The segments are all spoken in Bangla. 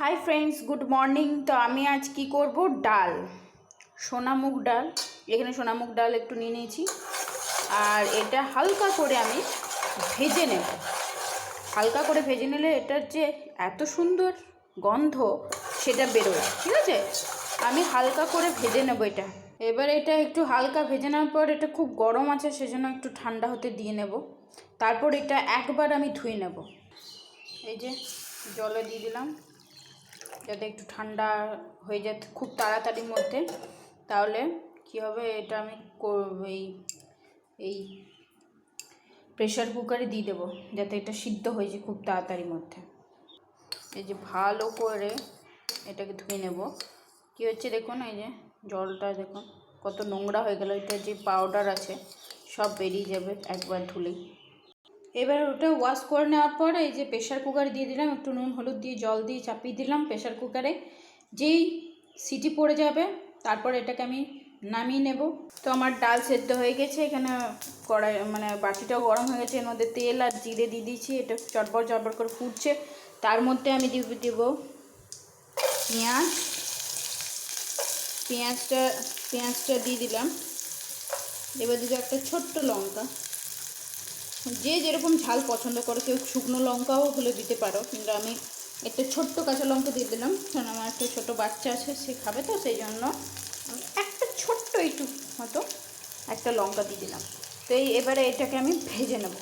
Hi friends, good morning. তো আমি আজ কি করব, ডাল, সোনামুগ ডাল। এখানে সোনামুগ ডাল একটু নিয়ে নিয়েছি, আর এটা হালকা করে আমি ভেজে নেব। হালকা করে ভেজে নিলে এটার যে এত সুন্দর গন্ধ সেটা বেরোয়। ঠিক আছে, আমি হালকা করে ভেজে নেব এটা। এবার এটা একটু হালকা ভেজে নেওয়ার পর, এটা খুব গরম আছে সেজন্য একটু ঠান্ডা হতে দিয়ে নেব। তারপর এটা একবার আমি ধুয়ে নেব। এই যে জলে দিয়ে দিলাম যাতে একটু ঠান্ডা হয়ে যায় খুব তাড়াতাড়ির মধ্যে। তাহলে কি হবে, এটা আমি এই এই প্রেশার কুকারে দিয়ে দেবো যাতে এটা সিদ্ধ হয়ে যায় খুব তাড়াতাড়ির মধ্যে। এই যে ভালো করে এটাকে ধুয়ে নেব। কি হচ্ছে দেখুন, এই যে জলটা দেখুন কত নোংরা হয়ে গেল। এটা যে পাউডার আছে সব বেরিয়ে যাবে একবার ধুলেই। এবার ওটা ওয়াশ করে নেওয়ার পর এই যে প্রেশার কুকারে দিয়ে দিলাম, একটু নুন হলুদ দিয়ে জল দিয়ে চাপিয়ে দিলাম প্রেশার কুকারে। যেই সিটি পড়ে যাবে তারপর এটাকে আমি নামিয়ে নেব। তো আমার ডাল সেদ্ধ হয়ে গেছে। এখানে কড়াই বাটিটাও গরম হয়ে গেছে। এর মধ্যে তেল আর জিরে দিয়ে দিয়েছি, এটা চটপট চটপট করে ফুটছে। তার মধ্যে আমি দেব পেঁয়াজটা দিয়ে দিলাম। এবার দিব একটা ছোট্ট লঙ্কা, যে যেরকম ঝাল পছন্দ করে, কেউ শুকনো লঙ্কাও হলে দিতে পারো, কিন্তু আমি একটা ছোট্ট কাঁচা লঙ্কা দিয়ে দিলাম, কারণ আমার একটা ছোটো বাচ্চা আছে, সে খাবে, তো সেই জন্য আমি একটা ছোট্ট একটু মতো একটা লঙ্কা দিয়ে দিলাম। তো এবারে এটাকে আমি ভেজে নেব।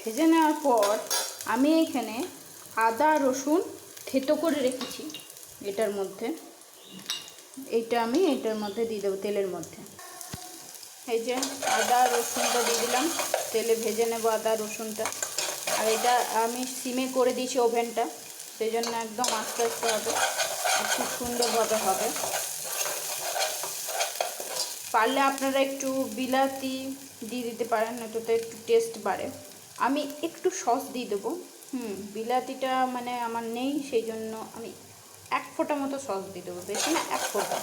ভেজে নেওয়ার পর আমি এখানে আদা রসুন থেতো করে রেখেছি এটার মধ্যে, আমি এটার মধ্যে দিয়ে দেবো তেলের মধ্যে। এই যে আদা রসুনটা দিয়ে দিলাম, তেলে ভেজে নেব আদা রসুনটা। আর এটা আমি সিমে করে দিয়েছি ওভেনটা, সেই জন্য একদম আস্তে আস্তে হবে, খুব সুন্দরভাবে হবে। পারলে আপনারা একটু বিলাতি দিয়ে দিতে পারেন, এটাতে একটু টেস্ট বাড়ে। আমি একটু সস দিয়ে দেবো। বিলাতিটা আমার নেই, সেই জন্য আমি 1 ফোঁটা মতো সস দিয়ে দেবো, বেশি না, 1 ফোঁটা।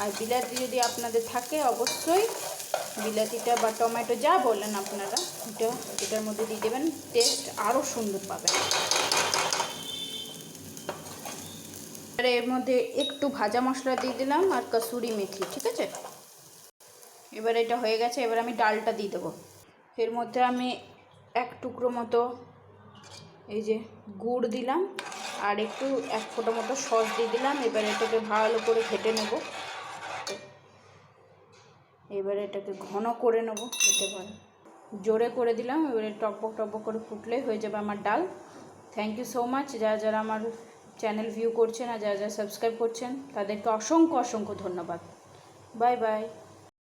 আর বিলাতি যদি আপনাদের থাকে, অবশ্যই বিলাতিটা বা টমেটো যা বলেন আপনারা, এটার মধ্যে দিয়ে দেবেন, টেস্ট আরও সুন্দর পাবেন। আর এর মধ্যে একটু ভাজা মশলা দিয়ে দিলাম আর কসুরি মেথি। ঠিক আছে, এবার এটা হয়ে গেছে। এবার আমি ডালটা দিয়ে দেবো। এর মধ্যে আমি 1 টুকরো মতো এই যে গুড় দিলাম, আর একটু 1 ফোঁটা মতো সস দিয়ে দিলাম। এবার এটাকে ভালো করে ঘেটে নেব। এবার এটাকে ঘন করে নেব, খেতে পারে জোরে করে দিলাম। এবারে টকবক টকবক করে ফুটলে হয়ে যাবে আমার ডাল। থ্যাংক ইউ সো মাচ যারা যারা আমার চ্যানেল ভিউ করছেন আর যারা যারা সাবস্ক্রাইব করছেন, তাদেরকে অসংখ্য অসংখ্য ধন্যবাদ। Bye bye.